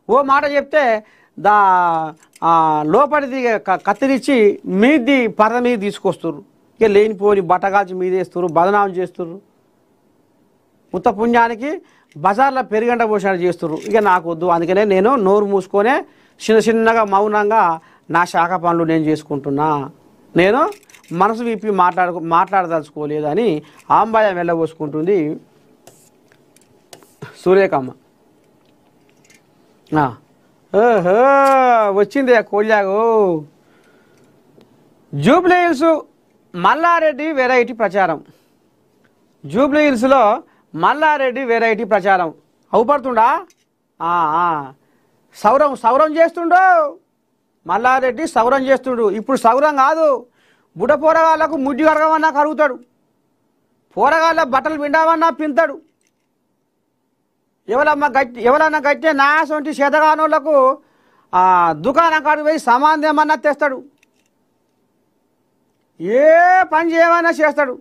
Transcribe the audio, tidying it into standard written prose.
ఓ మాట చెప్తే దా లోపలిది కత్తిరించి మీది పరద మీద తీసుకొస్తారు. ఇక లేనిపోని బట్టగాల్చి మీద వేస్తారు, బదనాం చేస్తారు. ఉత్త పుణ్యానికి బజార్లో పెరిగంట పోషణ చేస్తారు. ఇక నాకు వద్దు, అందుకనే నేను నోరు మూసుకొనే చిన్నగా మౌనంగా నా శాఖ పనులు నేను చేసుకుంటున్నా, నేను మనసు విప్పి మాట్లాడదలుచుకోలేదని ఆంబాయం వెళ్ళబోసుకుంటుంది సూర్యకమ్మ. ఓహో వచ్చింది కోళ్ళాగు. జూబ్లీ హిల్స్ మల్లారెడ్డి వెరైటీ ప్రచారం. జూబ్లీ హిల్స్లో మల్లారెడ్డి వెరైటీ ప్రచారం అవుపడుతుండా? సౌరం చేస్తుండు మల్లారెడ్డి, సౌరం చేస్తుండు. ఇప్పుడు సౌరం కాదు, బుడ్డ పోరగాళ్ళకు ముడ్డి కరగమన్నా కరుగుతాడు, పోరగాళ్ళ బట్టలు పిండామన్నా పింతాడు. ఎవరన్నా గట్టే నాసంటి చేతగానోళ్లకు దుకాణం కాడికి పోయి సామాన్ ఏమన్నా తెస్తాడు, ఏ పని చేయమన్నా చేస్తాడు.